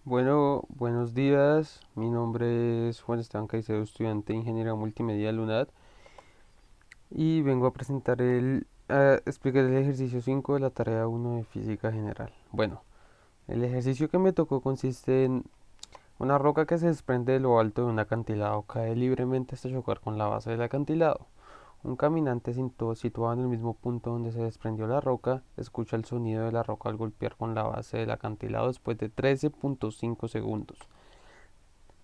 Bueno, buenos días. Mi nombre es Juan Esteban Caicedo, estudiante de Ingeniería Multimedia de la UNAD, y vengo a explicar el ejercicio 5 de la tarea 1 de Física General. Bueno, el ejercicio que me tocó consiste en una roca que se desprende de lo alto de un acantilado, cae libremente hasta chocar con la base del acantilado. Un caminante situado en el mismo punto donde se desprendió la roca escucha el sonido de la roca al golpear con la base del acantilado después de 13.5 segundos.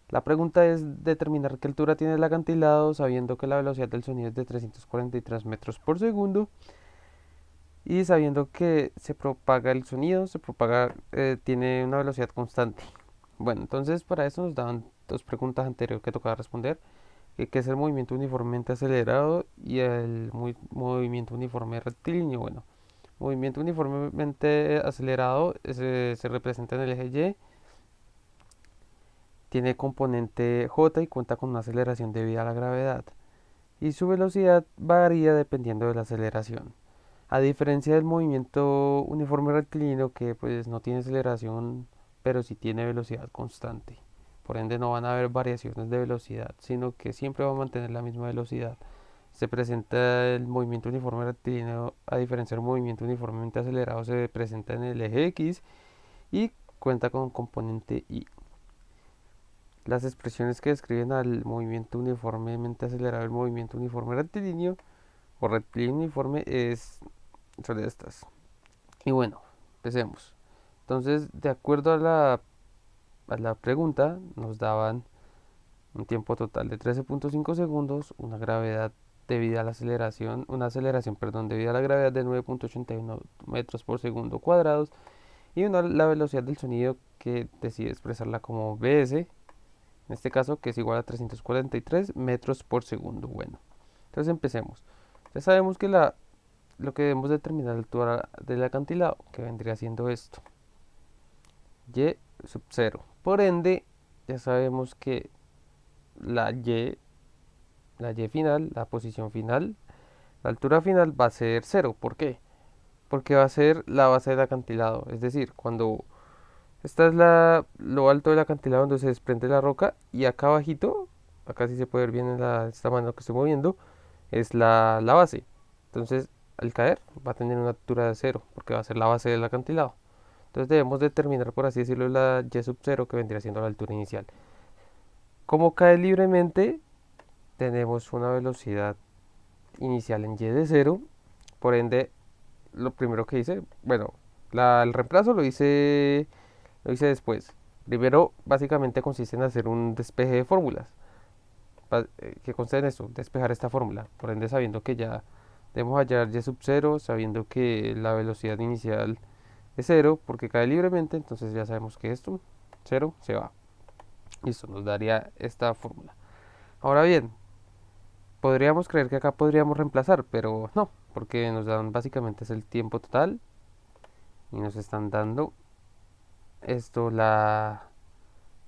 La pregunta es determinar qué altura tiene el acantilado sabiendo que la velocidad del sonido es de 343 metros por segundo y sabiendo que se propaga el sonido, tiene una velocidad constante. Bueno, entonces para eso nos daban dos preguntas anteriores que tocaba responder, que es el movimiento uniformemente acelerado y el movimiento uniforme rectilíneo. Bueno, movimiento uniformemente acelerado se representa en el eje Y, tiene componente J y cuenta con una aceleración debida a la gravedad, y su velocidad varía dependiendo de la aceleración. A diferencia del movimiento uniforme rectilíneo, que pues no tiene aceleración, pero sí tiene velocidad constante. Por ende no van a haber variaciones de velocidad, sino que siempre va a mantener la misma velocidad. Se presenta el movimiento uniforme rectilíneo, a diferencia del movimiento uniformemente acelerado, se presenta en el eje X y cuenta con componente Y. Las expresiones que describen al movimiento uniformemente acelerado, el movimiento uniforme rectilíneo o rectilíneo uniforme son estas. Y bueno, empecemos. Entonces, de acuerdo a la pregunta, nos daban un tiempo total de 13.5 segundos, una gravedad debida a la aceleración, una aceleración, perdón, debida a la gravedad de 9.81 metros por segundo cuadrados y la velocidad del sonido que decide expresarla como Bs, en este caso que es igual a 343 metros por segundo. Bueno, entonces empecemos. Ya sabemos que lo que debemos determinar la altura del acantilado, que vendría siendo esto, y sub 0. Por ende, ya sabemos que la y, la y final, la posición final, la altura final va a ser 0. ¿Por qué? Porque va a ser la base del acantilado. Es decir, cuando esta es lo alto del acantilado donde se desprende la roca, y acá abajito, acá sí se puede ver bien en esta mano que estoy moviendo, es la base. Entonces, al caer, va a tener una altura de 0, porque va a ser la base del acantilado. Entonces debemos determinar, por así decirlo, la y sub 0, que vendría siendo la altura inicial. Como cae libremente, tenemos una velocidad inicial en y de 0. Por ende, lo primero que hice, bueno, el reemplazo lo hice después. Primero, básicamente consiste en hacer un despeje de fórmulas. Que consta en eso, despejar esta fórmula. Por ende, sabiendo que ya debemos hallar y sub 0, sabiendo que la velocidad inicial es 0 porque cae libremente, entonces ya sabemos que esto, 0, se va. Listo, nos daría esta fórmula. Ahora bien, podríamos creer que acá podríamos reemplazar, pero no, porque nos dan básicamente es el tiempo total y nos están dando esto, la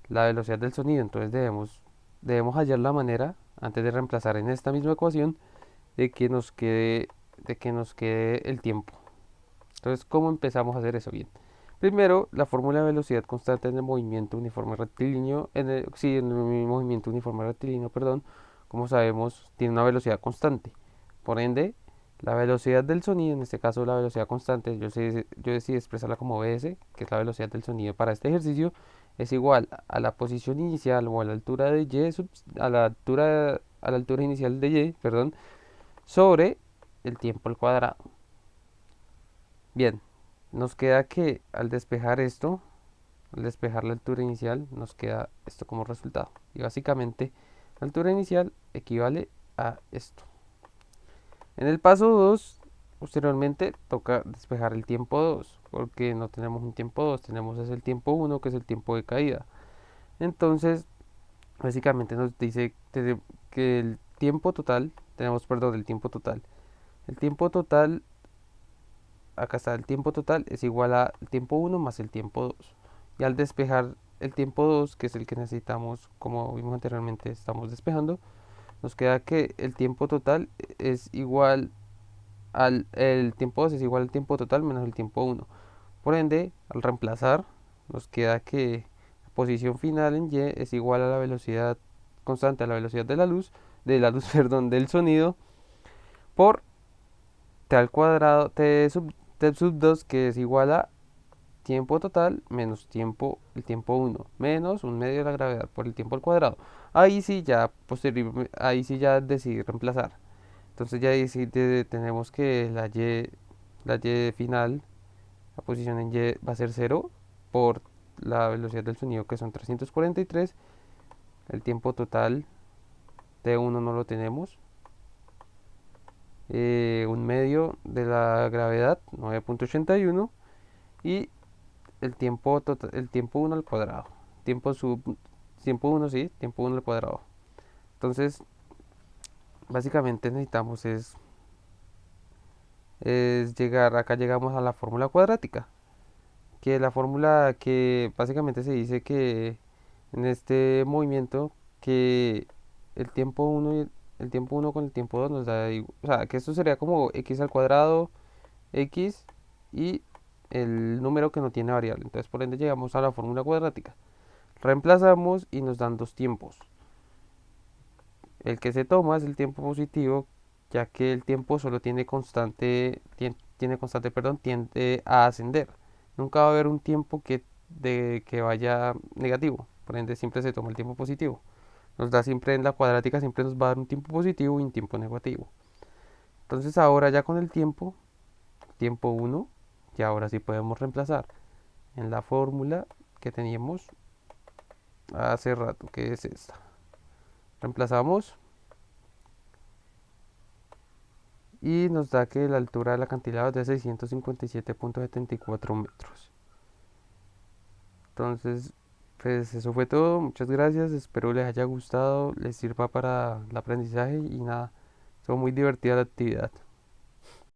velocidad del sonido. Entonces debemos hallar la manera, antes de reemplazar en esta misma ecuación, de que nos quede, de que nos quede el tiempo. Entonces, ¿cómo empezamos a hacer eso? Bien. Primero, la fórmula de velocidad constante en el movimiento uniforme rectilíneo, en el movimiento uniforme rectilíneo, perdón, como sabemos, tiene una velocidad constante. Por ende, la velocidad del sonido, en este caso la velocidad constante, yo decidí expresarla como Bs, que es la velocidad del sonido para este ejercicio, es igual a la posición inicial o a la altura de a la altura inicial de y, perdón, sobre el tiempo al cuadrado. Bien, nos queda que al despejar la altura inicial, nos queda esto como resultado. Y básicamente, la altura inicial equivale a esto. En el paso 2, posteriormente toca despejar el tiempo 2 porque no tenemos un tiempo 2, tenemos es el tiempo 1, que es el tiempo de caída. Entonces, básicamente nos dice que el tiempo total, tenemos, perdón, el tiempo total. El tiempo total, acá está, el tiempo total es igual al tiempo 1 más el tiempo 2. Y al despejar el tiempo 2, que es el que necesitamos, como vimos anteriormente, estamos despejando, nos queda que el tiempo total es igual el tiempo 2 es igual al tiempo total menos el tiempo 1. Por ende, al reemplazar, nos queda que posición final en Y es igual a la velocidad constante, a la velocidad de la luz, perdón, del sonido, por t al cuadrado, t sub 2, que es igual a tiempo total menos el tiempo uno menos un medio de la gravedad por el tiempo al cuadrado. Ahí sí ya ahí sí ya decidí reemplazar. Entonces ya ahí sí tenemos que la y final, la posición en y va a ser cero por la velocidad del sonido, que son 343. El tiempo total t uno no lo tenemos. Un medio de la gravedad, 9,81. Y el tiempo uno al cuadrado. Tiempo sub, tiempo uno sí, tiempo uno al cuadrado. Entonces, básicamente necesitamos es llegar, acá llegamos a la fórmula cuadrática, que la fórmula que básicamente se dice que en este movimiento que el tiempo uno el tiempo uno con el tiempo 2 nos da, o sea, que esto sería como x al cuadrado, x y el número que no tiene variable. Entonces, por ende, llegamos a la fórmula cuadrática. Reemplazamos y nos dan dos tiempos. El que se toma es el tiempo positivo, ya que el tiempo solo tiene constante, perdón, tiende a ascender. Nunca va a haber un tiempo que vaya negativo. Por ende, siempre se toma el tiempo positivo. Nos da siempre en la cuadrática, siempre nos va a dar un tiempo positivo y un tiempo negativo. Entonces ahora ya con el tiempo uno, ya ahora sí podemos reemplazar en la fórmula que teníamos hace rato, que es esta. Reemplazamos y nos da que la altura del acantilado es de 657,74 metros. Entonces, pues eso fue todo. Muchas gracias. Espero les haya gustado, les sirva para el aprendizaje y nada, fue muy divertida la actividad.